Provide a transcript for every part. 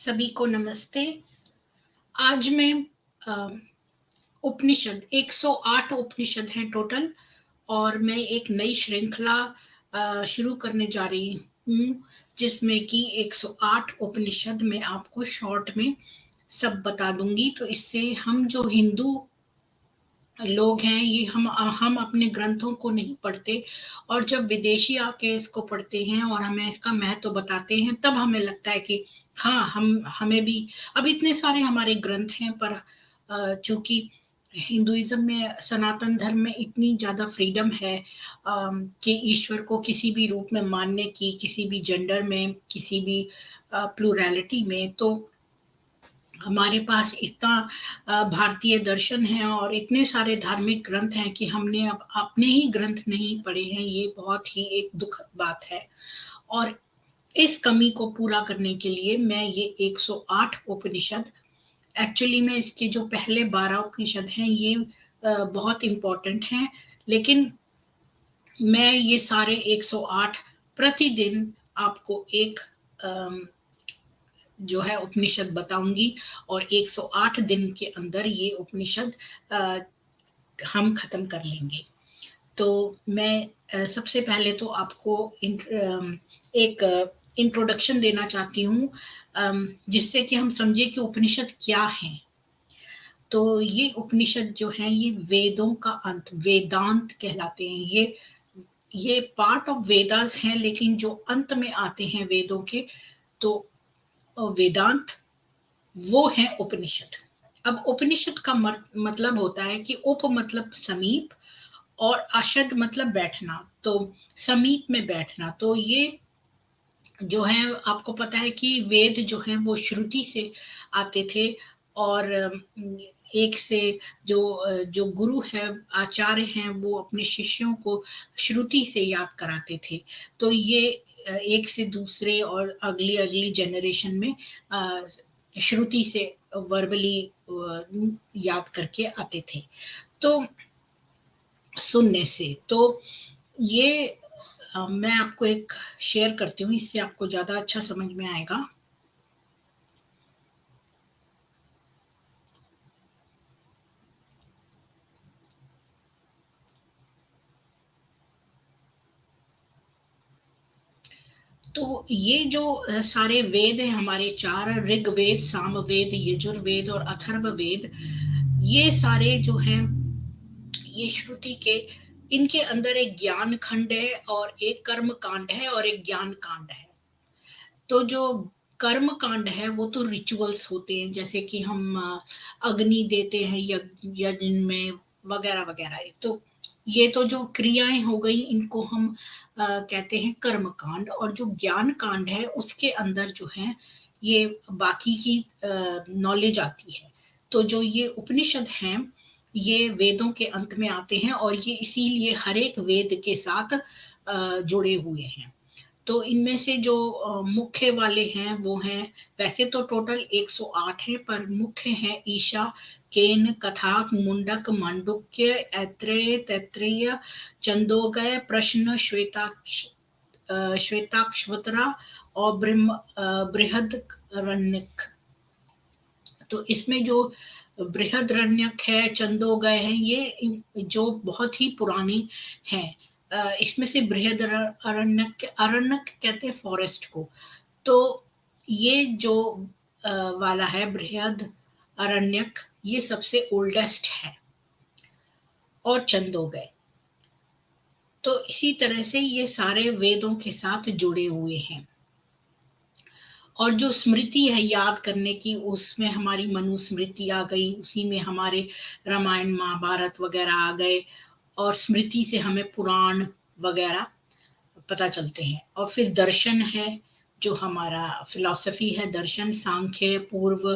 सभी को नमस्ते। आज मैं अ, उपनिषद 108 उपनिषद हैं टोटल और मैं एक नई श्रृंखला शुरू करने जा रही हूँ, जिसमें कि 108 उपनिषद मैं आपको शॉर्ट में सब बता दूंगी। तो इससे हम जो हिंदू लोग हैं, ये हम अपने ग्रंथों को नहीं पढ़ते, और जब विदेशी आके इसको पढ़ते हैं और हमें इसका महत्व बताते हैं, तब हमें लगता है कि हाँ, हमें भी अब इतने सारे हमारे ग्रंथ हैं, पर चूंकि हिंदुइज्म में, सनातन धर्म में इतनी ज्यादा फ्रीडम है कि ईश्वर को किसी भी रूप में मानने की, किसी भी जेंडर में, किसी भी प्लूरैलिटी में, तो हमारे पास इतना भारतीय दर्शन है और इतने सारे धार्मिक ग्रंथ हैं कि हमने अब अपने ही ग्रंथ नहीं पढ़े हैं। ये बहुत ही एक दुखद बात है, और इस कमी को पूरा करने के लिए मैं ये 108 उपनिषद, एक्चुअली में इसके जो पहले 12 उपनिषद हैं ये बहुत इम्पोर्टेंट हैं, लेकिन मैं ये सारे 108 प्रतिदिन आपको एक जो है उपनिषद बताऊंगी, और 108 दिन के अंदर ये उपनिषद हम खत्म कर लेंगे। तो मैं सबसे पहले तो आपको एक इंट्रोडक्शन देना चाहती हूँ, जिससे कि हम समझे कि उपनिषद क्या है। तो ये उपनिषद जो है, ये वेदों का अंत, वेदांत कहलाते हैं। ये पार्ट ऑफ वेदास हैं, लेकिन जो अंत में आते हैं वेदों के, तो वेदांत वो है उपनिषद। अब उपनिषद का मतलब होता है कि उप मतलब समीप, और अशद मतलब बैठना, तो समीप में बैठना। तो ये जो है, आपको पता है कि वेद जो है वो श्रुति से आते थे, और एक से जो गुरु है, आचार्य हैं, वो अपने शिष्यों को श्रुति से याद कराते थे। तो ये एक से दूसरे और अगली अगली जनरेशन में श्रुति से वर्बली याद करके आते थे, तो सुनने से। तो ये मैं आपको एक शेयर करती हूँ, इससे आपको ज़्यादा अच्छा समझ में आएगा। तो ये जो सारे वेद हैं हमारे, 4 ऋग्वेद, सामवेद, यजुर्वेद और अथर्ववेद, ये सारे जो हैं, ये श्रुति के, इनके अंदर एक ज्ञान खंड है और एक कर्म कांड है और एक ज्ञान कांड है। तो जो कर्म कांड है वो तो रिचुअल्स होते हैं, जैसे कि हम अग्नि देते हैं यज्ञ में, वगैरह वगैरह। तो ये तो जो क्रियाएं हो गई, इनको हम कहते हैं कर्म कांड। और जो ज्ञान कांड है, उसके अंदर जो है ये बाकी की नॉलेज आती है। तो जो ये उपनिषद हैं, ये वेदों के अंत में आते हैं, और ये इसीलिए हर एक वेद के साथ जुड़े हुए हैं। तो इनमें से जो मुख्य वाले हैं वो हैं, वैसे तो टोटल 108 है, पर मुख्य हैं ईशा, केन, कथा, मुंडक, मांडुक्य, ऐत्रेय, तैत्तिरीय, छंदोग्य, प्रश्न, श्वेताश्वतरा और बृहदारण्यक। तो इसमें जो बृहदारण्यक है, छंदोग्य है, ये जो बहुत ही पुरानी है। इसमें से बृहदारण्यक, अरण्यक कहते हैं फॉरेस्ट को। तो ये जो वाला है बृहदारण्यक, ये सबसे ओल्डेस्ट है, और छंदोग्य। तो इसी तरह से ये सारे वेदों के साथ जुड़े हुए हैं। और जो स्मृति है याद करने की, उसमें हमारी मनुस्मृति आ गई, उसी में हमारे रामायण, महाभारत वगैरह आ गए, और स्मृति से हमें पुराण वगैरह पता चलते हैं। और फिर दर्शन है, जो हमारा फिलॉसफी है, दर्शन, सांख्य, पूर्व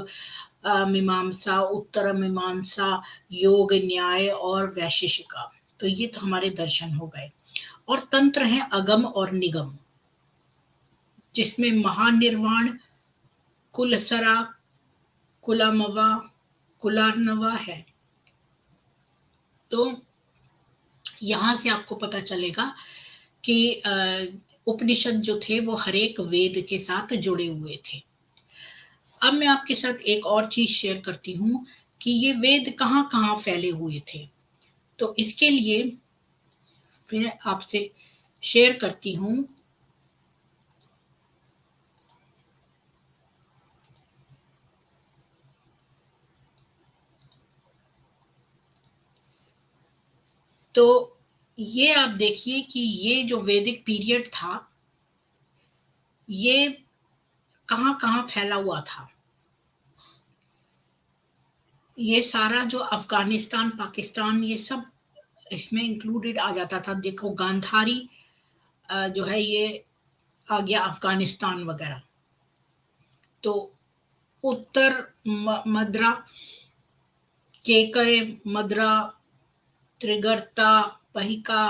मीमांसा, उत्तर मीमांसा, योग, न्याय और वैशेषिका। तो ये तो हमारे दर्शन हो गए। और तंत्र है अगम और निगम, जिसमें महानिर्वाण, कुलसरा, कुलामवा, कुलार्णवा है। तो यहाँ से आपको पता चलेगा कि उपनिषद जो थे वो हर एक वेद के साथ जुड़े हुए थे। अब मैं आपके साथ एक और चीज़ शेयर करती हूँ कि ये वेद कहाँ-कहाँ फैले हुए थे। तो इसके लिए मैं आपसे शेयर करती हूँ। तो ये आप देखिए कि ये जो वैदिक पीरियड था, ये कहाँ-कहाँ फैला हुआ था। ये सारा जो अफ़गानिस्तान, पाकिस्तान ये सब इसमें इंक्लूडेड आ जाता था। देखो गांधारी जो है ये आ गया अफ़गानिस्तान वग़ैरह। तो उत्तर मद्रा, केकय, मद्रा, त्रिगर्ता, पहिका,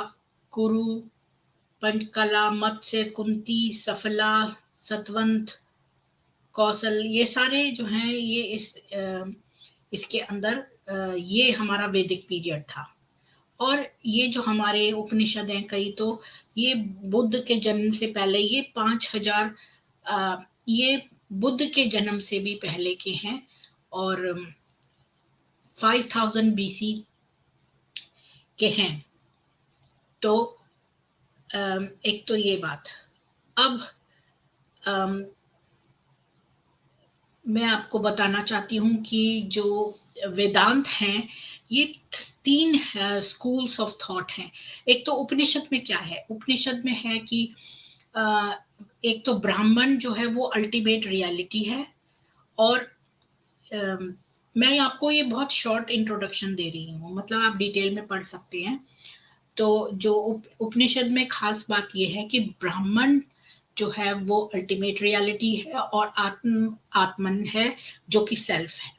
कुरु, पंचकला, मत्स्य, कुंती, सफला, सतवंत, कौशल ये सारे जो हैं ये इसके अंदर ये हमारा वैदिक पीरियड था। और ये जो हमारे उपनिषद हैं कई तो ये बुद्ध के जन्म से पहले ये 5000 ये बुद्ध के जन्म से भी पहले के हैं और 5000 बीसी के हैं। तो एक तो ये बात। अब अम, मैं आपको बताना चाहती हूँ कि जो वेदांत हैं, ये 3 स्कूल्स ऑफ थॉट हैं। एक तो उपनिषद में क्या है? उपनिषद में है कि अ, एक तो ब्राह्मण जो है वो अल्टीमेट रियलिटी है और अम, मैं आपको ये बहुत शॉर्ट इंट्रोडक्शन दे रही हूँ, मतलब आप डिटेल में पढ़ सकते हैं। तो जो उपनिषद में खास बात ये है कि ब्राह्मण जो है वो अल्टीमेट रियलिटी है और आत्मन है जो कि सेल्फ है।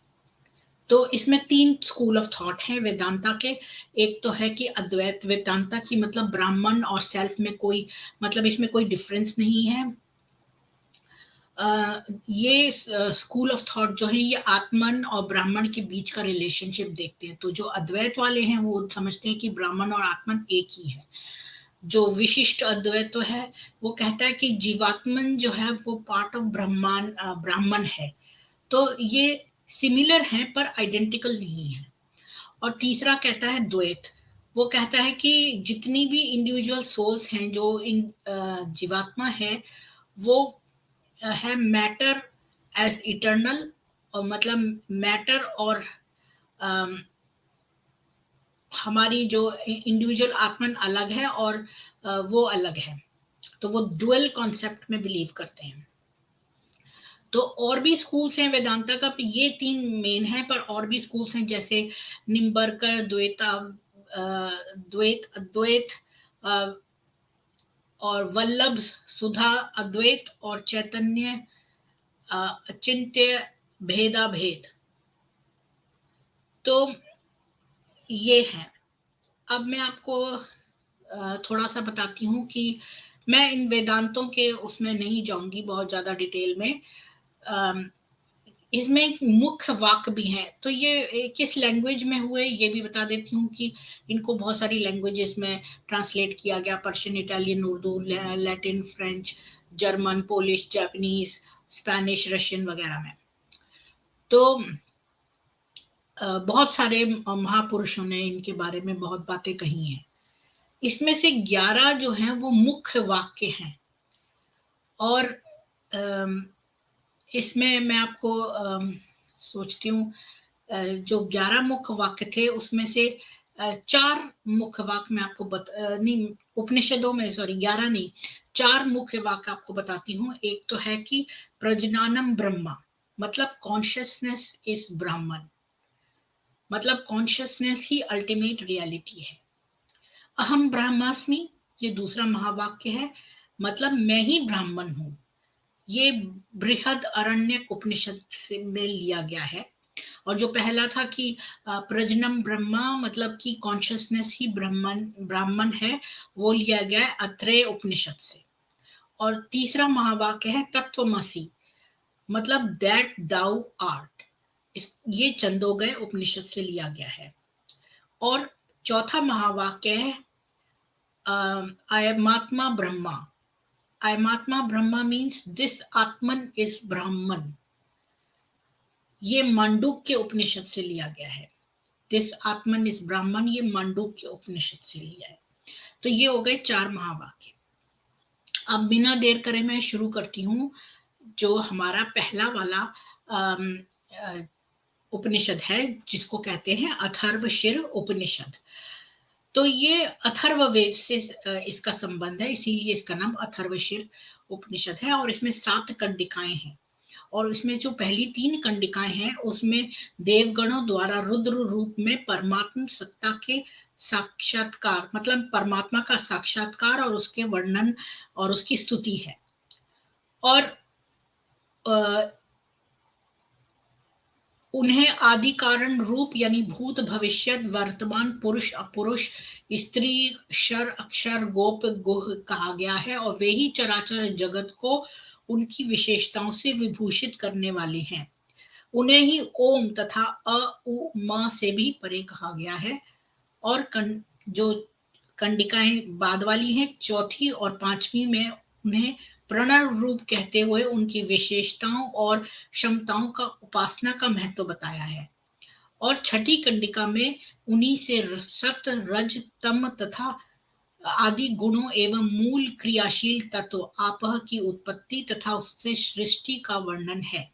तो इसमें 3 स्कूल ऑफ थॉट हैं वेदांता के। एक तो है कि अद्वैत वेदांता की मतलब ब्राह्मण और सेल्फ में कोई मतलब इसमें कोई डिफरेंस नहीं है। ये स्कूल ऑफ थॉट जो है ये आत्मन और ब्राह्मण के बीच का रिलेशनशिप देखते हैं। तो जो अद्वैत वाले हैं वो समझते हैं कि ब्राह्मण और आत्मन एक ही है। जो विशिष्ट अद्वैत तो है वो कहता है कि जीवात्मन जो है वो पार्ट ऑफ ब्राह्मण है। तो ये सिमिलर हैं पर आइडेंटिकल नहीं है। और तीसरा कहता है द्वैत। वो कहता है कि जितनी भी इंडिविजुअल सोल्स हैं जो इन जीवात्मा है वो है मैटर एज इटर्नल और मतलब मैटर और अम, हमारी जो इंडिविजुअल आत्मन अलग है और वो अलग है। तो वो डुअल कॉन्सेप्ट में बिलीव करते हैं। तो और भी स्कूल्स हैं वेदांता का, ये 3 मेन हैं पर और भी स्कूल्स हैं जैसे निम्बरकर द्वैता द्वैत अद्वैत अ, और वल्लभ सुधा अद्वैत और चैतन्य अचिंत्य भेदा भेद। तो ये है। अब मैं आपको थोड़ा-सा बताती हूँ कि मैं इन वेदांतों के उसमें नहीं जाऊँगी बहुत ज़्यादा डिटेल में। अम, इसमें एक मुख्य वाक्य भी हैं, तो ये किस लैंग्वेज में हुए ये भी बता देती हूँ कि इनको बहुत सारी लैंग्वेजेज़ में ट्रांसलेट किया गया, Persian, Italian, Urdu, Latin, French, German, Polish, Japanese, Spanish, Russian वगैरह में। तो बहुत सारे महापुरुषों ने इनके बारे में बहुत बातें कही हैं। इसमें से 11 जो हैं वो मुख्य वाक्य हैं और अम, इसमें मैं आपको सोचती हूँ जो 11 मुख्य वाक्य थे उसमें से 4 मुख्य वाक्य मैं आपको नहीं उपनिषदों में सॉरी 11 नहीं 4 मुख्य वाक्य आपको बताती हूँ। एक तो है कि प्रजनानम ब्रह्मा मतलब कॉन्शियसनेस इज ब्राह्मण, मतलब कॉन्शियसनेस ही अल्टीमेट रियलिटी है। अहम ब्रह्मास्मि ये दूसरा महावाक्य है, मतलब मैं ही ब्राह्मण हूँ। ये बृहद अरण्यक उपनिषद से में लिया गया है। और जो पहला था कि प्रजनम ब्रह्मा मतलब कि कॉन्शियसनेस ही ब्राह्मण ब्राह्मण है, वो लिया गया है अत्रेय उपनिषद से। और तीसरा महावाक्य है तत्वमसि मतलब दैट दाउ आर्ट, ये छंदोगय उपनिषद से लिया गया है। और चौथा महावाक्य है अयमात्मा Brahma. अयमात्मा Brahma means this Atman is ब्राह्मण। ये मांडूक्य उपनिषद से लिया गया है। दिस आत्मन इस ब्राह्मण, ये मांडूक्य उपनिषद से लिया है। तो ये हो गए 4 महावाक्य। अब बिना देर करे मैं शुरू करती हूँ। जो हमारा पहला वाला उपनिषद है, जिसको कहते हैं अथर्वशीर उपनिषद। तो ये अथर्ववेद से इसका संबंध है, इसीलिए इसका नाम अथर्वशीर उपनिषद है। और इसमें 7 कंडिकाएं हैं। और इसमें जो पहली 3 कंडिकाएं हैं, उसमें देवगणों द्वारा रुद्र रूप में परमात्म सत्ता के साक्षात्कार, मतलब परमात्मा का साक्षात्कार और उसके वर्णन और उसकी स्तुति है। और उन्हें आदि कारण रूप यानी भूत भविष्य वर्तमान पुरुष अपुरुष स्त्री क्षर अक्षर गोप गुह कहा गया है। और वे ही चराचर जगत को उनकी विशेषताओं से विभूषित करने वाले हैं। उन्हें ही ओम तथा अ उ म से भी परे कहा गया है। और जो कंडिकाएं बाद वाली हैं, चौथी और पांचवी में उन्हें प्रणव रूप कहते हुए उनकी विशेषताओं और क्षमताओं का उपासना का महत्व बताया है। और छठी कंडिका में उन्हीं से सत रज तम तथा आदि गुणों एवं मूल क्रियाशील तत्व आपह की उत्पत्ति तथा उससे सृष्टि का वर्णन है।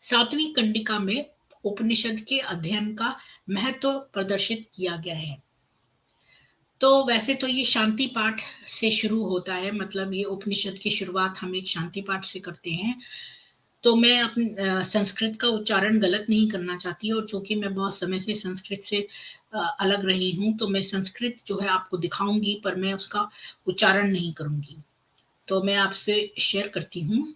7वीं कंडिका में उपनिषद के अध्ययन का महत्व प्रदर्शित किया गया है। तो वैसे तो ये शांति पाठ से शुरू होता है, मतलब ये उपनिषद की शुरुआत हम एक शांति पाठ से करते हैं। तो मैं अपनी संस्कृत का उच्चारण गलत नहीं करना चाहती, और चूंकि मैं बहुत समय से संस्कृत से अलग रही हूँ, तो मैं संस्कृत जो है आपको दिखाऊंगी, पर मैं उसका उच्चारण नहीं करूंगी। तो मैं आपसे शेयर करती हूँ।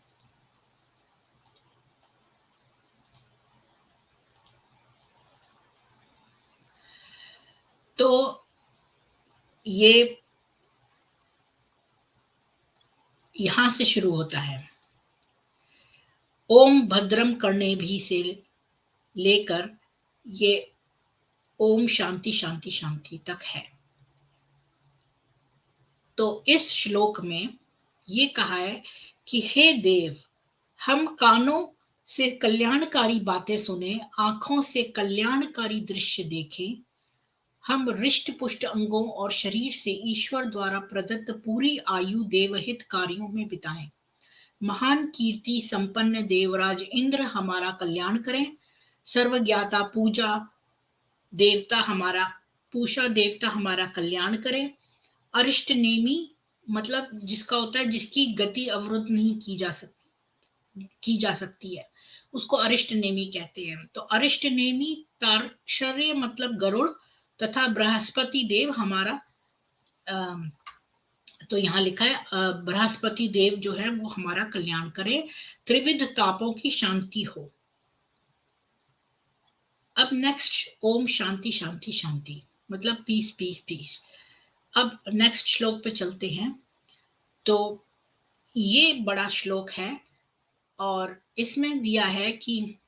तो ये यहां से शुरू होता है। ओम भद्रम करने भी से लेकर ये ओम शांति शांति शांति तक है। तो इस श्लोक में ये कहा है कि हे देव, हम कानों से कल्याणकारी बातें सुने, आंखों से कल्याणकारी दृश्य देखें, हम रिष्ट पुष्ट अंगों और शरीर से ईश्वर द्वारा प्रदत्त पूरी आयु देवहित कार्यों में बिताएं। महान कीर्ति संपन्न देवराज इंद्र हमारा कल्याण करें। सर्वज्ञाता पूषा देवता हमारा कल्याण करें। अरिष्ट नेमी मतलब जिसका होता है जिसकी गति अवरुद्ध नहीं की जा सकती है, उसको अरिष्ट नेमी कहते हैं। तो अरिष्ट नेमी तार्क्षर्य मतलब गरुड़ तथा बृहस्पति देव हमारा तो यहाँ लिखा है बृहस्पति देव जो है वो हमारा कल्याण करे, त्रिविध तापों की शांति हो। अब नेक्स्ट ओम शांति शांति शांति मतलब पीस पीस पीस। अब नेक्स्ट श्लोक पे चलते हैं। तो ये बड़ा श्लोक है और इसमें दिया है कि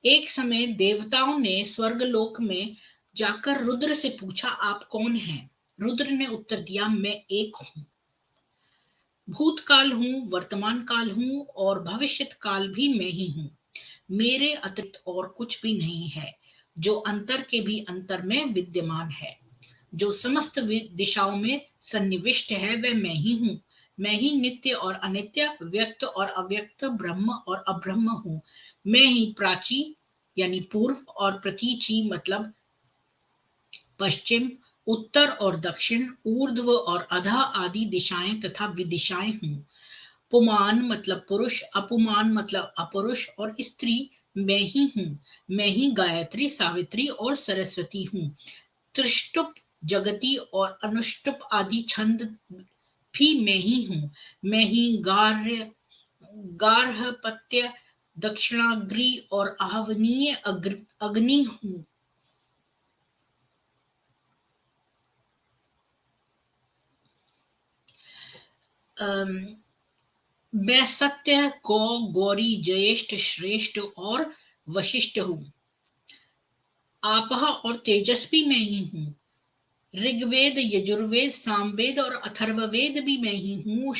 एक समय देवताओं ने स्वर्गलोक में जाकर रुद्र से पूछा, आप कौन हैं? रुद्र ने उत्तर दिया, मैं एक हूं, भूतकाल हूं, वर्तमान काल हूं और भविष्यत काल भी मैं ही हूं। मेरे अतिरिक्त और कुछ भी नहीं है। जो अंतर के भी अंतर में विद्यमान है, जो समस्त दिशाओं में सन्निविष्ट है, वह मैं ही हूं। मैं ही नित्य और अनित्य, व्यक्त और अव्यक्त, ब्रह्म और अब्रह्म हूं। मैं ही प्राची यानी पूर्व और प्रतीची मतलब पश्चिम, उत्तर और दक्षिण, ऊर्ध्व और अधः आदि दिशाएं तथा विदिशाएं हूं। पुमान मतलब पुरुष, अपुमान मतलब अपरुष और स्त्री मैं ही हूं। मैं ही गायत्री, सावित्री और सरस्वती हूं। त्रिष्टुप, जगती और अनुष्टुप आदि छंद भी मैं ही हूं। मैं ही गार्हपत्य, दक्षिणाग्नि और आहवनीय अग्नि हूं। मैं सत्य, गौ, गौरी, ज्येष्ठ, श्रेष्ठ और वशिष्ठ हूं। आपह और तेजस्वी मैं ही हूं। ऋग्वेद, यजुर्वेद, सामवेद और अथर्ववेद भी मैं ही हूँ।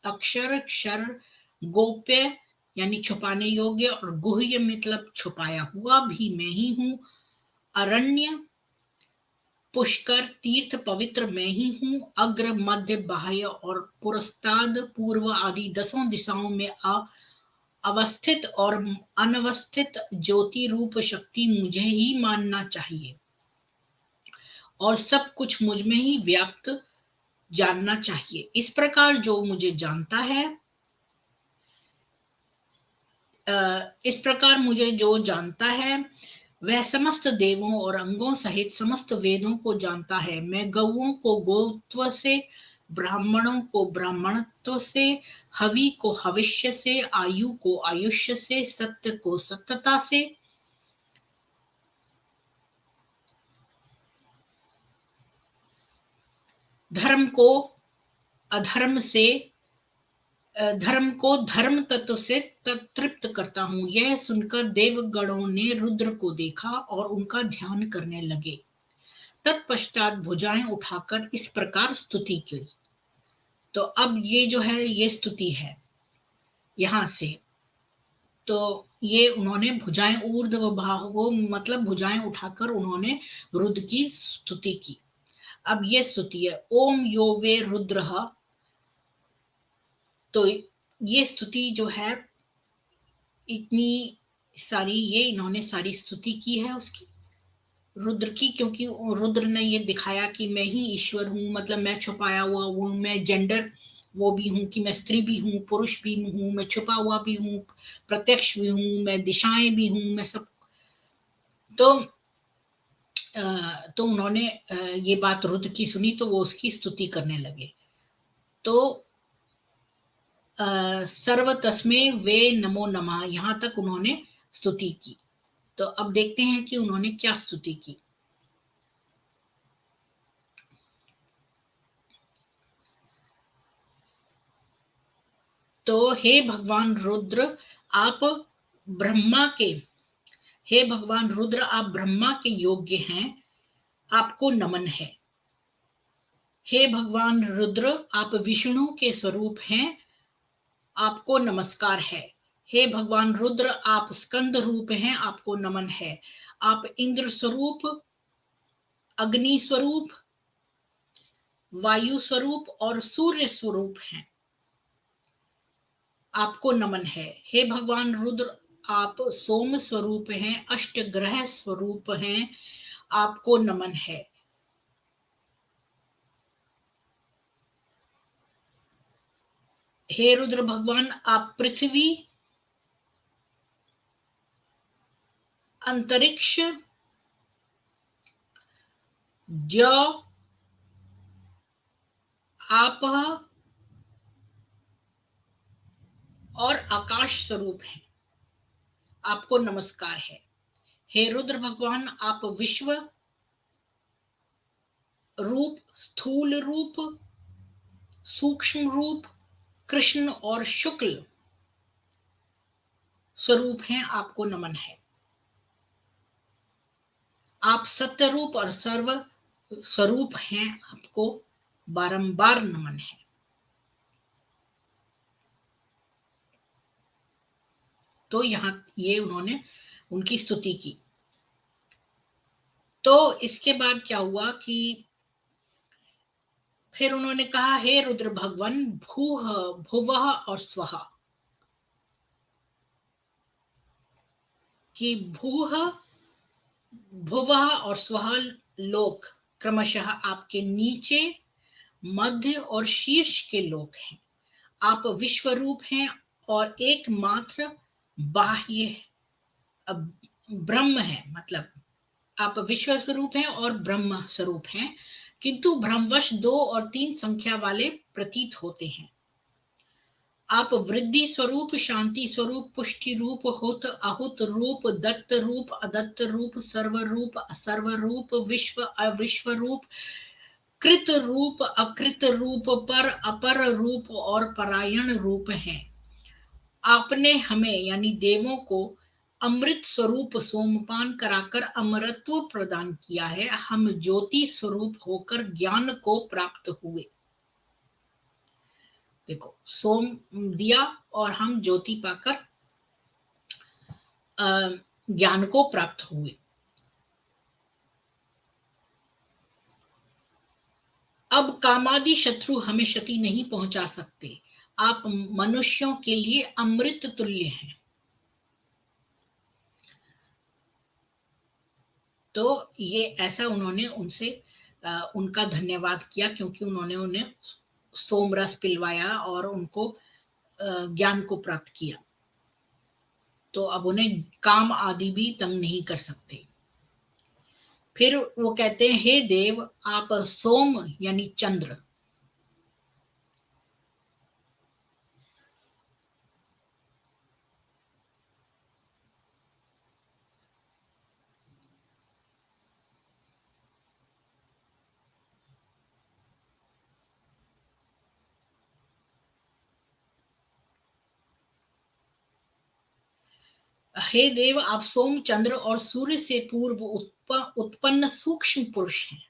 अक्षर, क्षर, गोप्य, यानी छुपाने योग्य, और गुह्य मतलब छुपाया हुआ भी मैं ही हूँ। अरण्य, पुष्कर, तीर्थ, पवित्र मैं ही हूँ। अग्र, मध्य, बाह्य और पुरस्ताद, पूर्व आदि 10 दिशाओं में अवस्थित और अनवस्थित ज्योति रूप शक्ति मुझे ही मानना चाहिए, और सब कुछ मुझ में ही व्याप्त जानना चाहिए। इस प्रकार जो मुझे जानता है, इस प्रकार मुझे जो जानता है वह समस्त देवों और अंगों सहित समस्त वेदों को जानता है। मैं गौओं को गोत्व से, ब्राह्मणों को ब्राह्मणत्व से, हवि को हविष्य से, आयु को आयुष्य से, सत्य को सत्यता से, धर्म को अधर्म से, धर्म को धर्म तत्व से तृप्त करता हूँ। यह सुनकर देवगणों ने रुद्र को देखा और उनका ध्यान करने लगे। तत्पश्चात भुजाएं उठाकर इस प्रकार स्तुति की। तो अब ये जो है ये स्तुति है यहां से। तो ये उन्होंने भुजाएं ऊर्ध्व बाहु मतलब भुजाएं उठाकर उन्होंने रुद्र की स्तुति की। अब ये स्तुति है, ओम यो वे रुद्र। तो ये स्तुति जो है इतनी सारी, ये इन्होंने सारी स्तुति की है उसकी, रुद्र की, क्योंकि रुद्र ने ये दिखाया कि मैं ही ईश्वर हूँ, मतलब मैं छुपाया हुआ हूँ, मैं जेंडर वो भी हूँ कि मैं स्त्री भी हूँ, पुरुष भी हूँ, मैं छुपा हुआ भी हूँ, प्रत्यक्ष भी हूँ, मैं दिशाएं भी हूँ, मैं सब। तो तो उन्होंने ये बात रुद्र की सुनी तो वो उसकी स्तुति करने लगे। तो सर्व तस्मे वे नमो नमः, यहाँ तक उन्होंने स्तुति की। तो अब देखते हैं कि उन्होंने क्या स्तुति की। तो हे भगवान रुद्र, आप ब्रह्मा के हे भगवान रुद्र, आप ब्रह्मा के योग्य हैं, आपको नमन है। हे भगवान रुद्र, आप विष्णु के स्वरूप हैं, आपको नमस्कार है। हे भगवान रुद्र, आप स्कंद रूप हैं, आपको नमन है। आप इंद्र स्वरूप, अग्नि स्वरूप, वायु स्वरूप और सूर्य स्वरूप हैं, आपको नमन है। हे भगवान रुद्र, आप सोम स्वरूप हैं, अष्ट ग्रह स्वरूप हैं, आपको नमन है। हे रुद्र भगवान, आप पृथ्वी, अंतरिक्ष, ज, आप और आकाश स्वरूप हैं, आपको नमस्कार है। हे रुद्र भगवान, आप विश्व रूप, स्थूल रूप, सूक्ष्म रूप, कृष्ण और शुक्ल स्वरूप हैं, आपको नमन है। आप सत्य रूप और सर्व स्वरूप हैं, आपको बारंबार नमन है। तो यहाँ ये उन्होंने उनकी स्तुति की। तो इसके बाद क्या हुआ कि फिर उन्होंने कहा, हे रुद्र भगवान, भूह भुवः और स्वः, कि भूह भुवः और स्वः लोक क्रमशः आपके नीचे, मध्य और शीर्ष के लोक हैं। आप विश्व रूप हैं और एकमात्र बाह्य ब्रह्म है, मतलब आप विश्व स्वरूप हैं और ब्रह्म स्वरूप हैं, किंतु भ्रमवश 2 और 3 संख्या वाले प्रतीत होते हैं। आप वृद्धि स्वरूप, शांति स्वरूप, पुष्टि रूप, हुत अहुत रूप, दत्त रूप, अदत्त रूप, सर्व रूप, असर्व रूप, विश्व अविश्व रूप, कृत रूप, अकृत रूप, पर अपर रूप और परायण रूप हैं। आपने हमें यानी देवों को अमृत स्वरूप सोमपान कराकर अमरत्व प्रदान किया है। हम ज्योति स्वरूप होकर ज्ञान को प्राप्त हुए। देखो, सोम दिया और हम ज्योति पाकर ज्ञान को प्राप्त हुए। अब कामादि शत्रु हमें क्षति नहीं पहुंचा सकते। आप मनुष्यों के लिए अमृत तुल्य हैं। तो ये ऐसा उन्होंने उनसे उनका धन्यवाद किया, क्योंकि उन्होंने उन्हें सोमरस पिलवाया और उनको ज्ञान को प्राप्त किया। तो अब उन्हें काम आदि भी तंग नहीं कर सकते। फिर वो कहते हैं, हे देव, आप सोम यानी चंद्र, हे देव, आप सोम, चंद्र और सूर्य से पूर्व उत्पन्न सूक्ष्म पुरुष हैं।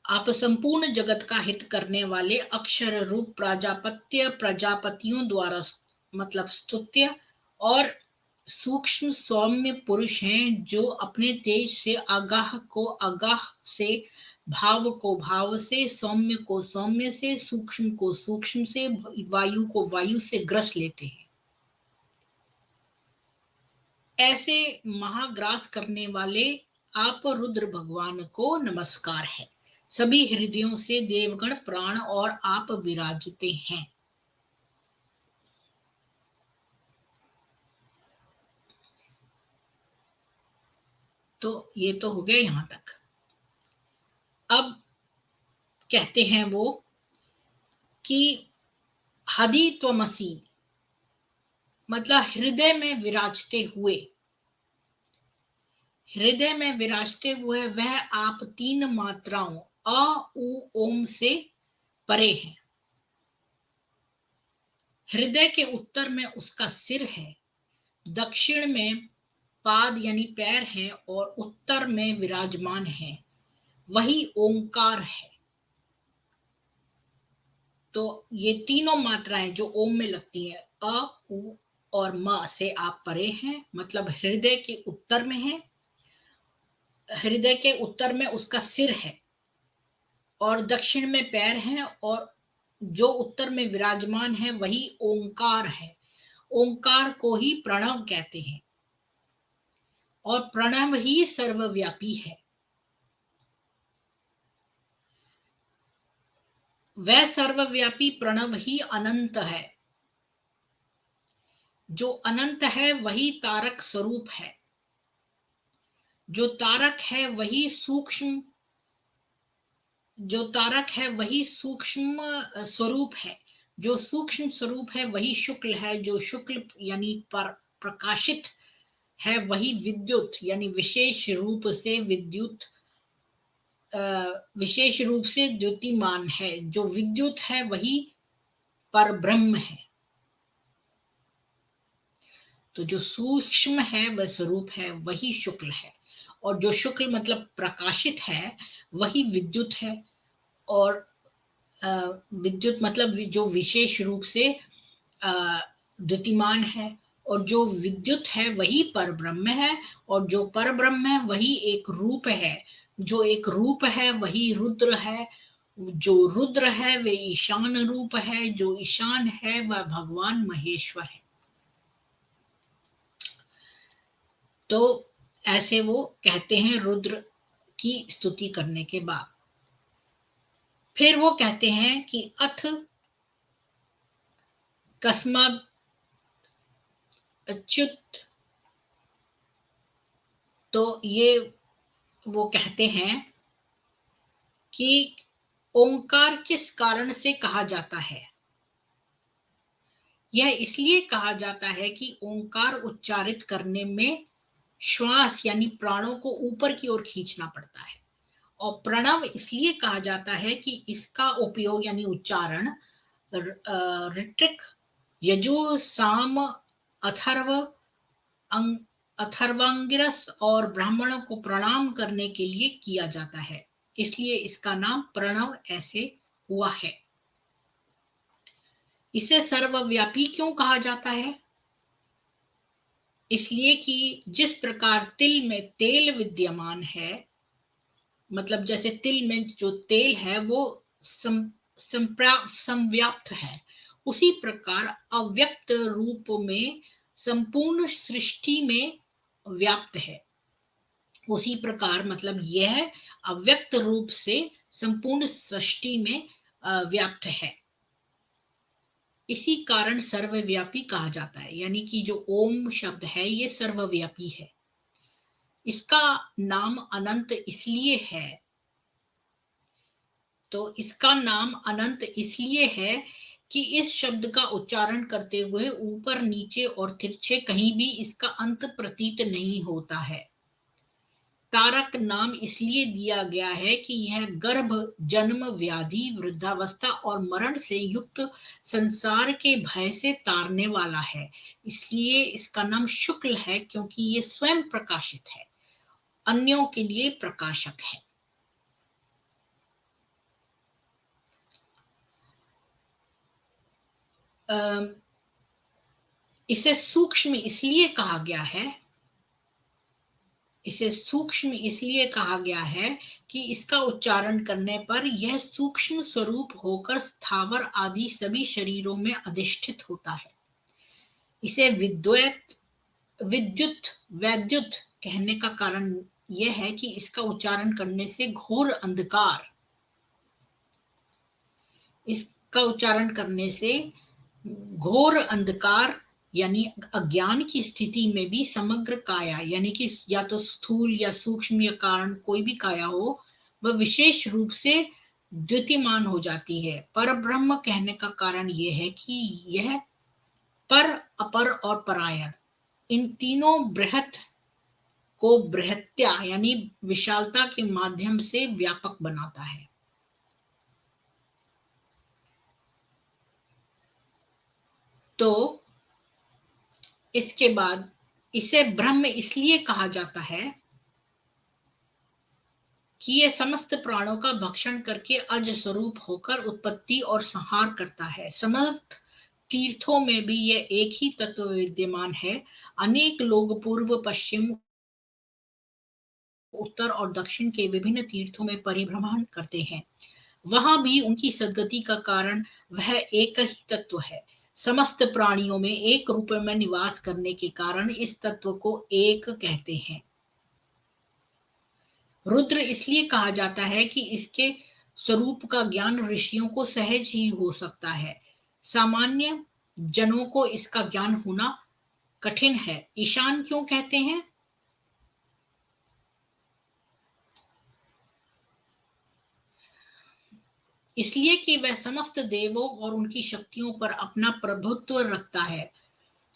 आप संपूर्ण जगत का हित करने वाले अक्षर रूप प्राजापत्य प्रजापतियों द्वारा मतलब स्तुत्य और सूक्ष्म सौम्य पुरुष हैं, जो अपने तेज से आगाह को आगाह से, भाव को भाव से, सौम्य को सौम्य से, सूक्ष्म को सूक्ष्म से, वायु को वायु से ग्रस लेते हैं। ऐसे महाग्रास करने वाले आप रुद्र भगवान को नमस्कार है। सभी हृदयों से देवगण प्राण और आप विराजते हैं। तो ये तो हो गया यहां तक। अब कहते हैं वो कि हदि त्वमसि, मतलब हृदय में विराजते हुए, हृदय में विराजते हुए वह आप तीन मात्राओं अ उ ओम से परे हैं। हृदय के उत्तर में उसका सिर है, दक्षिण में पाद यानी पैर हैं और उत्तर में विराजमान है, वही ओंकार है। तो ये तीनों मात्राएं जो ओम में लगती हैं, अ उ और म से आप परे हैं, मतलब हृदय के उत्तर में है। हृदय के उत्तर में उसका सिर है और दक्षिण में पैर हैं, और जो उत्तर में विराजमान है वही ओंकार है। ओंकार को ही प्रणव कहते हैं और प्रणव ही सर्वव्यापी है। वह सर्वव्यापी प्रणव ही अनंत है। जो अनंत है वही तारक स्वरूप है। जो तारक है वही सूक्ष्म जो तारक है वही सूक्ष्म स्वरूप है। जो सूक्ष्म स्वरूप है वही शुक्ल है। जो शुक्ल यानी पर प्रकाशित है वही विद्युत यानी विशेष रूप से विद्युत विशेष रूप से द्युतिमान है। जो विद्युत है वही पर ब्रह्म है। तो जो सूक्ष्म है वह स्वरूप है, वही शुक्ल है, और जो शुक्ल मतलब प्रकाशित है वही विद्युत है। और विद्युत मतलब जो विशेष रूप से द्युतिमान है, और जो विद्युत है वही पर ब्रह्म है, और जो पर ब्रह्म है वही एक रूप है। जो एक रूप है वही रुद्र है। जो रुद्र है वे ईशान रूप है। जो ईशान है वह भगवान महेश्वर है। तो ऐसे वो कहते हैं रुद्र की स्तुति करने के बाद। फिर वो कहते हैं कि अथ कस्मात् अच्युत। तो ये वो कहते हैं कि ओंकार किस कारण से कहा जाता है। यह इसलिए कहा जाता है कि ओंकार उच्चारित करने में श्वास यानी प्राणों को ऊपर की ओर खींचना पड़ता है। और प्रणव इसलिए कहा जाता है कि इसका उपयोग यानी उच्चारण ऋतिक, यजु, साम, अथर्व, अथर्वांगिरस और ब्राह्मणों को प्रणाम करने के लिए किया जाता है। इसलिए इसका नाम प्रणव ऐसे हुआ है। इसे सर्वव्यापी क्यों कहा जाता है? इसलिए कि जिस प्रकार तिल में तेल विद्यमान है, मतलब जैसे तिल में जो तेल है वो संव्याप्त है, उसी प्रकार अव्यक्त रूप में संपूर्ण सृष्टि में व्याप्त है। उसी प्रकार मतलब यह अव्यक्त रूप से संपूर्ण सृष्टि में व्याप्त है। इसी कारण सर्वव्यापी कहा जाता है, यानी कि जो ओम शब्द है ये सर्वव्यापी है। इसका नाम अनंत इसलिए है, तो इसका नाम अनंत इसलिए है कि इस शब्द का उच्चारण करते हुए ऊपर नीचे और तिरछे कहीं भी इसका अंत प्रतीत नहीं होता है। तारक नाम इसलिए दिया गया है कि यह गर्भ, जन्म, व्याधि, वृद्धावस्था और मरण से युक्त संसार के भय से तारने वाला है। इसलिए इसका नाम शुक्ल है, क्योंकि ये स्वयं प्रकाशित है, अन्यों के लिए प्रकाशक है। इसे सूक्ष्म इसलिए कहा गया है, इसे सूक्ष्म इसलिए कहा गया है कि इसका उच्चारण करने पर यह सूक्ष्म स्वरूप होकर स्थावर आदि सभी शरीरों में अधिष्ठित होता है। इसे विद्युत वैद्युत कहने का कारण यह है कि इसका उच्चारण करने से इसका उच्चारण करने से घोर अंधकार यानी अज्ञान की स्थिति में भी समग्र काया, यानी कि या तो स्थूल या सूक्ष्म या कारण कोई भी काया हो, वह विशेष रूप से द्युतिमान हो जाती है। पर ब्रह्म कहने का कारण यह है कि यह पर, अपर और परायण इन तीनों बृहत को बृहत्या यानी विशालता के माध्यम से व्यापक बनाता है। तो इसके बाद इसे ब्रह्म इसलिए कहा जाता है कि यह समस्त प्राणों का भक्षण करके अज स्वरूप होकर उत्पत्ति और संहार करता है। समस्त तीर्थों में भी यह एक ही तत्व विद्यमान है। अनेक लोग पूर्व, पश्चिम, उत्तर और दक्षिण के विभिन्न तीर्थों में परिभ्रमण करते हैं, वहां भी उनकी सद्गति का कारण वह एक ही तत्व है। समस्त प्राणियों में एक रूप में निवास करने के कारण इस तत्व को एक कहते हैं। रुद्र इसलिए कहा जाता है कि इसके स्वरूप का ज्ञान ऋषियों को सहज ही हो सकता है, सामान्य जनों को इसका ज्ञान होना कठिन है। ईशान क्यों कहते हैं? इसलिए कि वह समस्त देवों और उनकी शक्तियों पर अपना प्रभुत्व रखता है।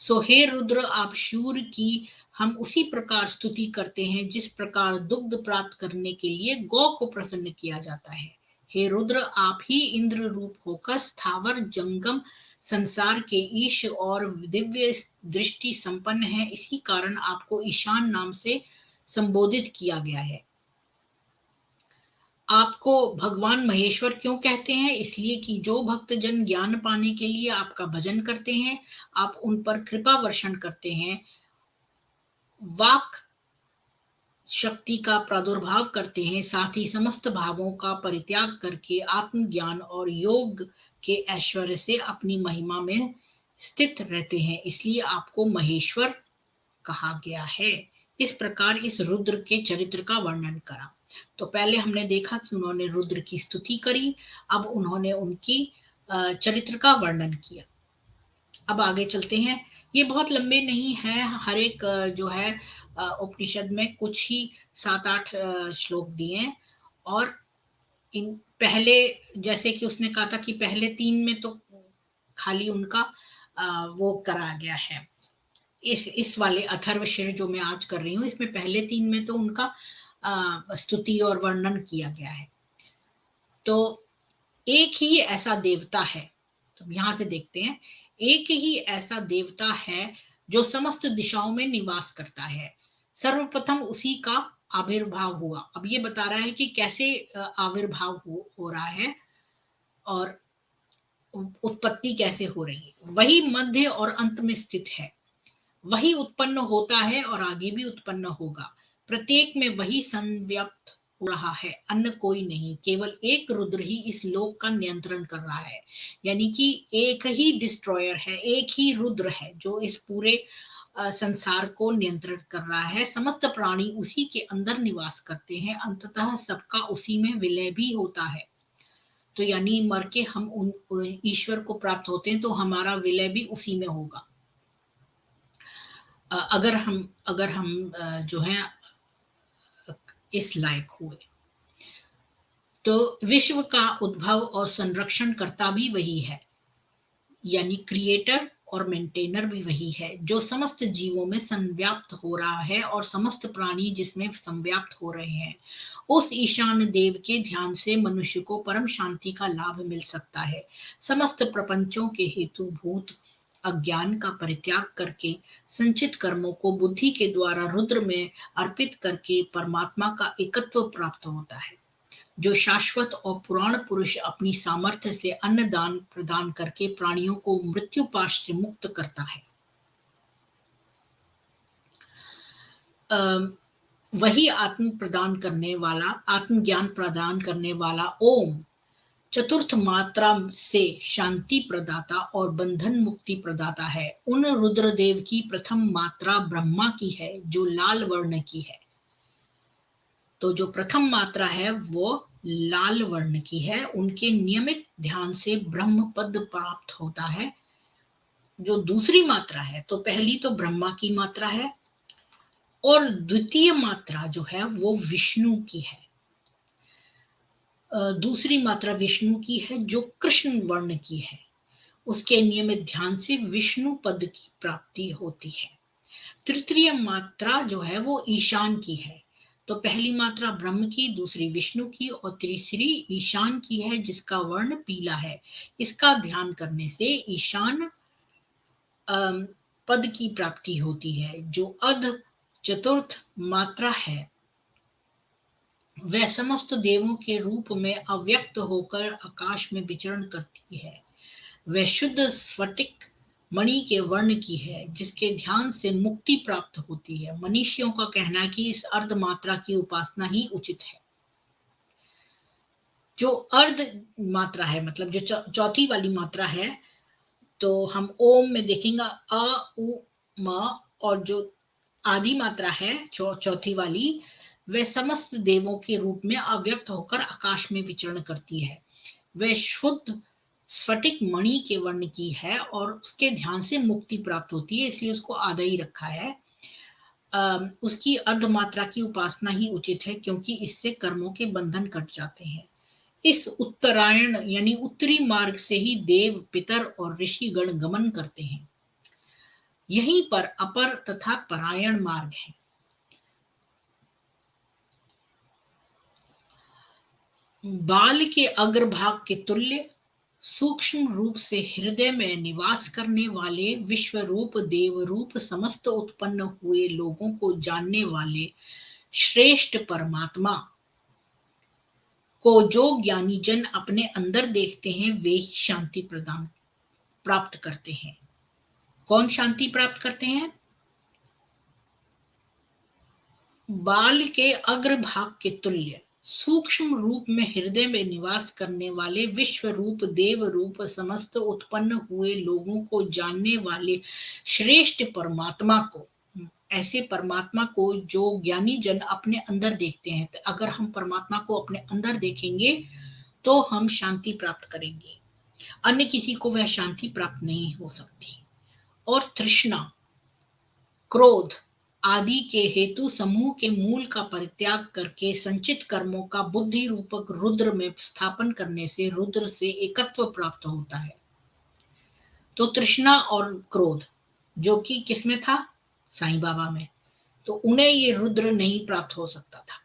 सो हे रुद्र, आप शूर की हम उसी प्रकार स्तुति करते हैं जिस प्रकार दुग्ध प्राप्त करने के लिए गौ को प्रसन्न किया जाता है। हे रुद्र, आप ही इंद्र रूप होकर स्थावर जंगम संसार के ईश और दिव्य दृष्टि संपन्न है। इसी कारण आपको ईशान नाम से संबोधित किया गया है। आपको भगवान महेश्वर क्यों कहते हैं? इसलिए कि जो भक्तजन ज्ञान पाने के लिए आपका भजन करते हैं, आप उन पर कृपा वर्षण करते हैं, वाक शक्ति का प्रादुर्भाव करते हैं, साथ ही समस्त भावों का परित्याग करके आत्मज्ञान और योग के ऐश्वर्य से अपनी महिमा में स्थित रहते हैं। इसलिए आपको महेश्वर कहा गया है। इस प्रकार इस रुद्र के चरित्र का वर्णन करा। तो पहले हमने देखा कि उन्होंने रुद्र की स्तुति करी, अब उन्होंने उनकी चरित्र का वर्णन किया। अब आगे चलते हैं। ये बहुत लंबे नहीं है, हर एक जो है उपनिषद में कुछ ही 7-8 श्लोक दिए हैं, और इन पहले जैसे कि उसने कहा था कि पहले 3 में तो खाली उनका वो करा गया है। इस वाले अथर्वशीर जो मैं आज कर रही हूँ, इसमें पहले 3 में तो उनका स्तुति और वर्णन किया गया है। तो एक ही ऐसा देवता है, तो यहां से देखते हैं, एक ही ऐसा देवता है जो समस्त दिशाओं में निवास करता है। सर्वप्रथम उसी का आविर्भाव हुआ। अब ये बता रहा है कि कैसे आविर्भाव हो रहा है और उत्पत्ति कैसे हो रही है। वही मध्य और अंत में स्थित है। वही उत्पन्न होता है और आगे भी उत्पन्न होगा। प्रत्येक में वही संव्याप्त हो रहा है, अन्य कोई नहीं। केवल एक रुद्र ही इस लोक का नियंत्रण कर रहा है। यानी कि एक ही डिस्ट्रॉयर है, एक ही रुद्र है जो इस पूरे संसार को नियंत्रित कर रहा है। समस्त प्राणी उसी के अंदर निवास करते हैं, अंततः सबका उसी में विलय भी होता है। तो यानी मर के हम उन ईश्वर को प्राप्त होते हैं, तो हमारा विलय भी उसी में होगा। अगर हम जो है इस लायक हुए, तो विश्व का उद्भव और संरक्षण करता भी वही है, यानी क्रिएटर और मेंटेनर भी वही है, जो समस्त जीवों में संव्याप्त हो रहा है और समस्त प्राणी जिसमें संव्याप्त हो रहे हैं। उस ईशान देव के ध्यान से मनुष्य को परम शांति का लाभ मिल सकता है। समस्त प्रपंचों के हेतुभूत अज्ञान का परित्याग करके संचित कर्मों को बुद्धि के द्वारा रुद्र में अर्पित करके परमात्मा का एकत्व प्राप्त होता है। जो शाश्वत और पुराण पुरुष अपनी सामर्थ्य से अन्न दान प्रदान करके प्राणियों को मृत्यु पाश से मुक्त करता है। वही आत्म प्रदान करने वाला, आत्मज्ञान प्रदान करने वाला ओम चतुर्थ मात्रा से शांति प्रदाता और बंधन मुक्ति प्रदाता है। उन रुद्रदेव की प्रथम मात्रा ब्रह्मा की है, जो लाल वर्ण की है। तो जो प्रथम मात्रा है वो लाल वर्ण की है। उनके नियमित ध्यान से ब्रह्म पद प्राप्त होता है। जो दूसरी मात्रा है, तो पहली तो ब्रह्मा की मात्रा है और द्वितीय मात्रा जो है वो विष्णु की है। दूसरी मात्रा विष्णु की है जो कृष्ण वर्ण की है। उसके नियमित ध्यान से विष्णु पद की प्राप्ति होती है। तृतीय मात्रा जो है वो ईशान की है। तो पहली मात्रा ब्रह्म की, दूसरी विष्णु की और तीसरी ईशान की है, जिसका वर्ण पीला है। इसका ध्यान करने से ईशान पद की प्राप्ति होती है। जो अध चतुर्थ मात्रा है वह समस्त देवों के रूप में अव्यक्त होकर आकाश में विचरण करती है। वह शुद्ध स्फटिक मणि के वर्ण की है, जिसके ध्यान से मुक्ति प्राप्त होती है। मनीषियों का कहना है कि इस अर्ध मात्रा की उपासना ही उचित है। जो अर्ध मात्रा है, मतलब जो चौथी वाली मात्रा है, तो हम ओम में देखेंगे अ उ म, और जो आदि मात्रा है चौथी वाली, वह समस्त देवों के रूप में अव्यक्त होकर आकाश में विचरण करती है। वह शुद्ध स्फटिक मणि के वर्ण की है और उसके ध्यान से मुक्ति प्राप्त होती है, इसलिए उसको आधा ही रखा है। उसकी अर्ध मात्रा की उपासना ही उचित है, क्योंकि इससे कर्मों के बंधन कट जाते हैं। इस उत्तरायण यानी उत्तरी मार्ग से ही देव, पितर और ऋषि गण गमन करते हैं। यहीं पर अपर तथा परायण मार्ग है। बाल के अग्रभाग के तुल्य सूक्ष्म रूप से हृदय में निवास करने वाले विश्व रूप, देव रूप, समस्त उत्पन्न हुए लोगों को जानने वाले श्रेष्ठ परमात्मा को जो ज्ञानी जन अपने अंदर देखते हैं, वे ही शांति प्रदान प्राप्त करते हैं। कौन शांति प्राप्त करते हैं? बाल के अग्रभाग के तुल्य सूक्ष्म रूप में हृदय में निवास करने वाले विश्व रूप, देव रूप, समस्त उत्पन्न हुए लोगों को जानने वाले श्रेष्ठ परमात्मा को, ऐसे परमात्मा को जो ज्ञानी जन अपने अंदर देखते हैं। तो अगर हम परमात्मा को अपने अंदर देखेंगे तो हम शांति प्राप्त करेंगे, अन्य किसी को वह शांति प्राप्त नहीं हो सकती। और तृष्णा, क्रोध आदि के हेतु समूह के मूल का परित्याग करके संचित कर्मों का बुद्धि रूपक रुद्र में स्थापन करने से रुद्र से एकत्व प्राप्त होता है। तो तृष्णा और क्रोध जो कि किसमें था? साईं बाबा में। तो उन्हें ये रुद्र नहीं प्राप्त हो सकता था।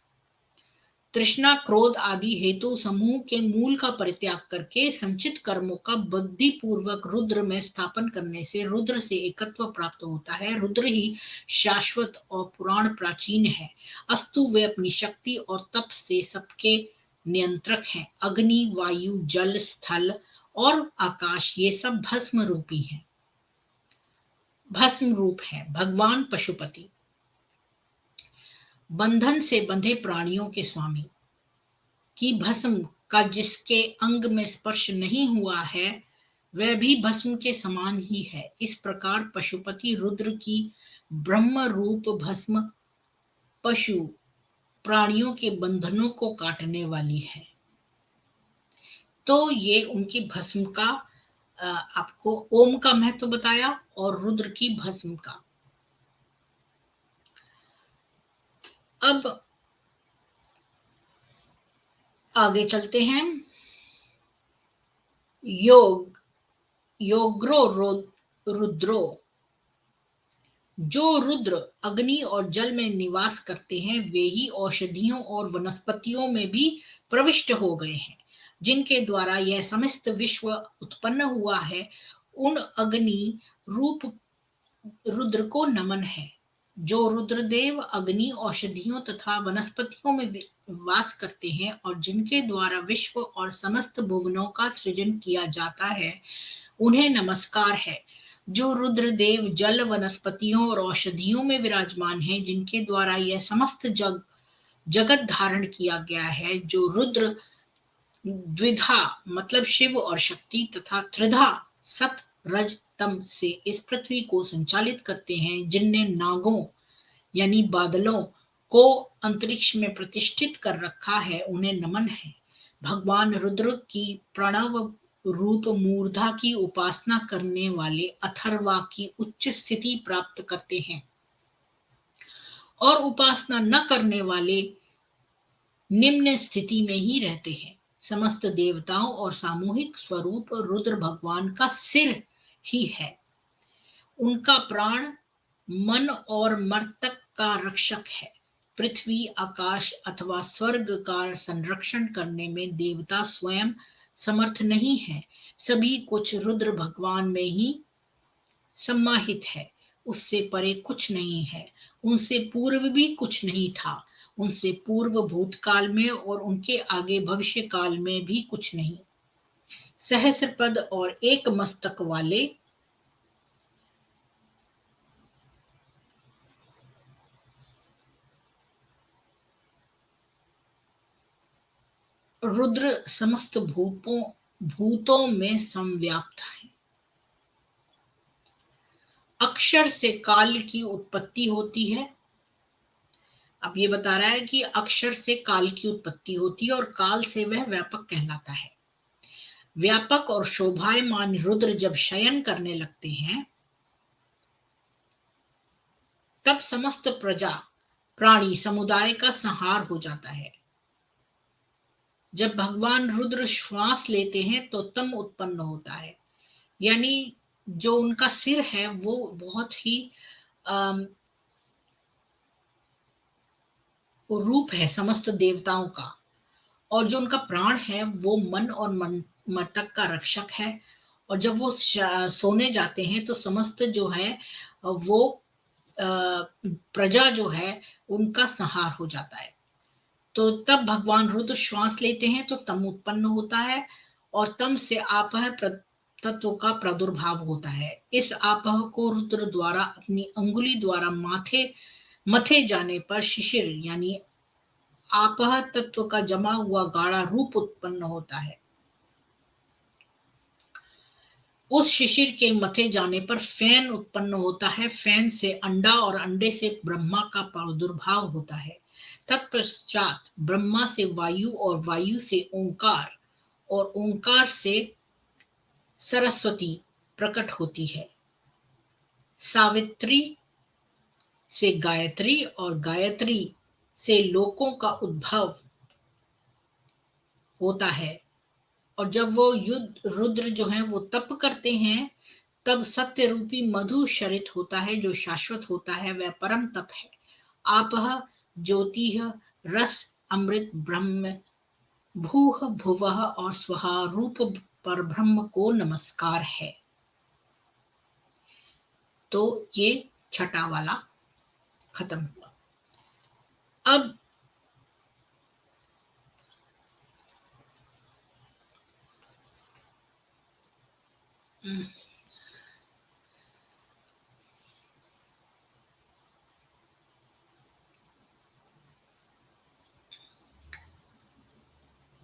तृष्णा, क्रोध आदि हेतु समूह के मूल का परित्याग करके संचित कर्मों का बुद्धि पूर्वक रुद्र में स्थापन करने से रुद्र से एकत्व प्राप्त होता है। रुद्र ही शाश्वत और पुराण प्राचीन है, अस्तु वे अपनी शक्ति और तप से सबके नियंत्रक हैं। अग्नि, वायु, जल, स्थल और आकाश ये सब भस्म रूपी हैं। भस्म रूप है भगवान पशुपति, बंधन से बंधे प्राणियों के स्वामी की भस्म का जिसके अंग में स्पर्श नहीं हुआ है वह भी भस्म के समान ही है। इस प्रकार पशुपति रुद्र की ब्रह्म रूप भस्म पशु प्राणियों के बंधनों को काटने वाली है। तो ये उनकी भस्म का आपको ओम का महत्व बताया और रुद्र की भस्म का। अब आगे चलते हैं। योग्रो रुद्रो, जो रुद्र अग्नि और जल में निवास करते हैं वे ही औषधियों और वनस्पतियों में भी प्रविष्ट हो गए हैं, जिनके द्वारा यह समस्त विश्व उत्पन्न हुआ है। उन अग्नि रूप रुद्र को नमन है। जो रुद्रदेव अग्नि औषधियों तथा वनस्पतियों में वास करते हैं और जिनके द्वारा विश्व और समस्त भुवनों का सृजन किया जाता है, उन्हें नमस्कार है। जो रुद्रदेव जल वनस्पतियों और औषधियों में विराजमान हैं, जिनके द्वारा यह समस्त जगत धारण किया गया है। जो रुद्र द्विधा मतलब शिव और शक्ति तथा त्रिधा सत रज तम से इस पृथ्वी को संचालित करते हैं, जिनने नागों यानी बादलों को अंतरिक्ष में प्रतिष्ठित कर रखा है, उन्हें नमन है। भगवान रुद्र की प्रणव रूप मूर्धा की उपासना करने वाले अथर्वा की उच्च स्थिति प्राप्त करते हैं और उपासना न करने वाले निम्न स्थिति में ही रहते हैं। समस्त देवताओं और सामूहिक स्वरूप रुद्र भगवान का सिर ही है। उनका प्राण मन और मर्तक का रक्षक है। पृथ्वी आकाश अथवा स्वर्ग का संरक्षण करने में देवता स्वयं समर्थ नहीं है। सभी कुछ रुद्र भगवान में ही समाहित है। उससे परे कुछ नहीं है, उनसे पूर्व भी कुछ नहीं था, उनसे पूर्व भूतकाल में और उनके आगे भविष्य काल में भी कुछ नहीं। सहस्रपद और एक मस्तक वाले रुद्र समस्त भूतों में संव्याप्त है। अक्षर से काल की उत्पत्ति होती है। अब ये बता रहा है कि अक्षर से काल की उत्पत्ति होती है और काल से वह व्यापक कहलाता है। व्यापक और शोभायमान रुद्र जब शयन करने लगते हैं तब समस्त प्रजा प्राणी समुदाय का संहार हो जाता है। जब भगवान रुद्र श्वास लेते हैं तो तम उत्पन्न होता है, यानी जो उनका सिर है वो बहुत ही रूप है समस्त देवताओं का, और जो उनका प्राण है वो मन और मर्तक का रक्षक है। और जब वो सोने जाते हैं तो समस्त जो है वो प्रजा जो है उनका संहार हो जाता है। तो तब भगवान रुद्र श्वास लेते हैं तो तम उत्पन्न होता है और तम से आपह तत्व का प्रादुर्भाव होता है। इस आपह को रुद्र द्वारा अपनी अंगुली द्वारा मथे जाने पर शिशिर यानी आपह तत्व का जमा हुआ गाढ़ा रूप उत्पन्न होता है। उस शिशिर के मथे जाने पर फैन उत्पन्न होता है। फैन से अंडा और अंडे से ब्रह्मा का प्रादुर्भाव होता है। तत्पश्चात ब्रह्मा से वायु और वायु से ओंकार और ओंकार से सरस्वती प्रकट होती है। सावित्री से गायत्री और गायत्री से लोकों का उद्भव होता है। और जब वो रुद्र जो है वो तप करते हैं तब सत्य रूपी मधु शरित होता है जो शाश्वत होता है, वह परम तप है। आपह ज्योतिः रस अमृत ब्रह्म भूह भुवः और स्वहा रूप पर ब्रह्म को नमस्कार है। तो ये छठा वाला खत्म हुआ। अब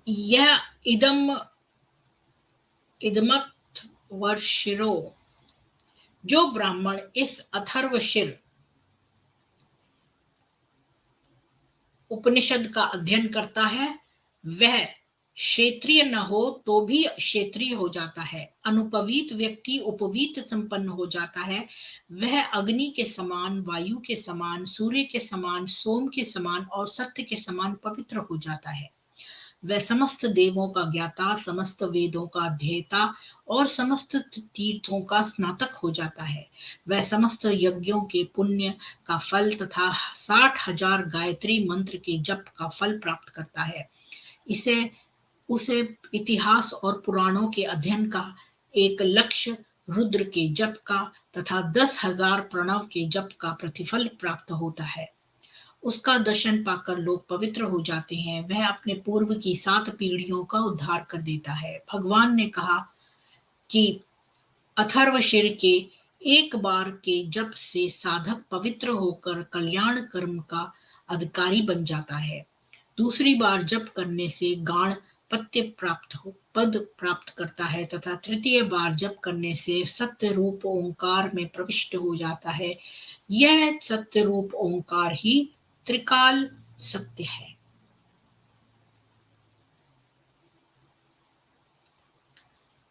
यह इदमत वर्षिरो, जो ब्राह्मण इस अथर्वशीर उपनिषद का अध्ययन करता है वह क्षेत्रीय न हो तो भी क्षेत्रीय हो जाता है। अनुपवीत व्यक्ति उपवीत संपन्न हो जाता है। वह अग्नि के समान, वायु के समान, सूर्य के समान, सोम के समान और सत्य के समान पवित्र हो जाता है। वह समस्त देवों का ज्ञाता, समस्त वेदों का अध्येता और समस्त तीर्थों का स्नातक हो जाता है। वह समस्त यज्ञों के पुण्य का फल तथा 60,000 गायत्री मंत्र के जप का फल प्राप्त करता है। इसे उसे इतिहास और पुराणों के अध्ययन का एक लक्ष्य, रुद्र के जप का तथा 10,000 प्रणव के जप का प्रतिफल प्राप्त होता है। उसका दर्शन पाकर लोग पवित्र हो जाते हैं। वह अपने पूर्व की 7 पीढ़ियों का उद्धार कर देता है। भगवान ने कहा कि अथर्वशीर के एक बार के जप से साधक पवित्र होकर कल्याण कर्म का अधिकारी बन जाता है। दूसरी बार जप करने से गाण पद प्राप्त करता है तथा तृतीय बार जप करने से सत्य रूप ओंकार में प्रविष्ट हो जाता है। यह सत्य रूप ओंकार ही त्रिकाल सत्य है।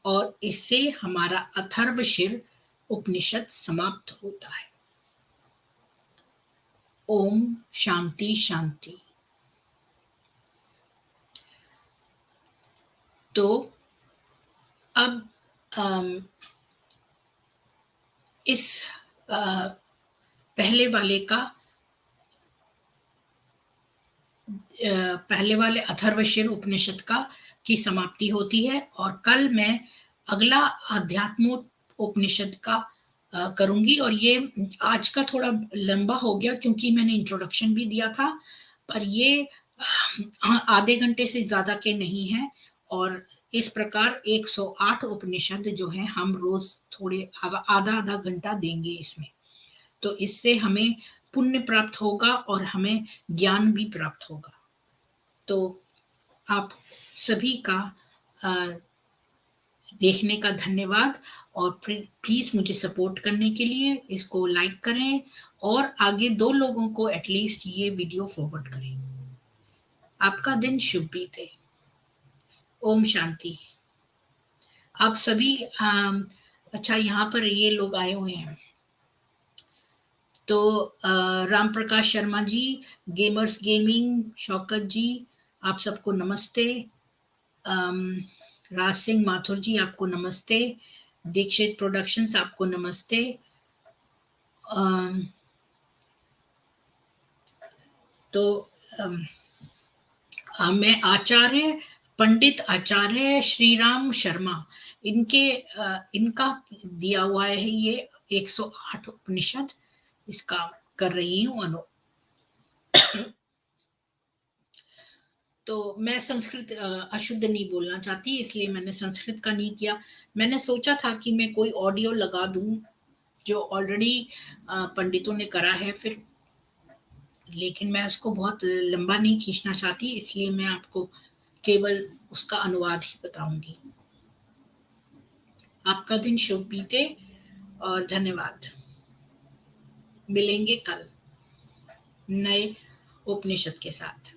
और इससे हमारा अथर्वशीर उपनिषद समाप्त होता है। ओम शांति शांति। तो अब इस पहले वाले अथर्वशीर उपनिषद की समाप्ति होती है और कल मैं अगला अध्यात्म उपनिषद का करूंगी। और ये आज का थोड़ा लंबा हो गया क्योंकि मैंने इंट्रोडक्शन भी दिया था, पर ये आधे घंटे से ज्यादा के नहीं है। और इस प्रकार 108 उपनिषद जो है हम रोज थोड़े आधा घंटा देंगे इसमें। तो इससे हमें पुण्य प्राप्त होगा और हमें ज्ञान भी प्राप्त होगा। तो आप सभी का देखने का धन्यवाद और प्लीज मुझे सपोर्ट करने के लिए इसको लाइक करें और आगे 2 लोगों को एटलीस्ट ये वीडियो फॉरवर्ड करें। आपका दिन शुभ बीते। ओम शांति। आप सभी अच्छा, यहाँ पर ये लोग आए हुए हैं। तो राम प्रकाश शर्मा जी, गेमर्स गेमिंग, शौकत जी, आप सबको नमस्ते। राज सिंह माथुर जी आपको नमस्ते। दीक्षित प्रोडक्शंस आपको नमस्ते। तो मैं आचार्य पंडित आचार्य श्री राम शर्मा इनका दिया हुआ है ये 108 उपनिषद, इसका कर रही हूँ तो मैं संस्कृत अशुद्ध नहीं बोलना चाहती, इसलिए मैंने संस्कृत का नहीं किया। मैंने सोचा था कि मैं कोई ऑडियो लगा दूं जो ऑलरेडी पंडितों ने करा है फिर, लेकिन मैं उसको बहुत लंबा नहीं खींचना चाहती, इसलिए मैं आपको केवल उसका अनुवाद ही बताऊंगी। आपका दिन शुभ बीते और धन्यवाद। मिलेंगे कल नए उपनिषद के साथ।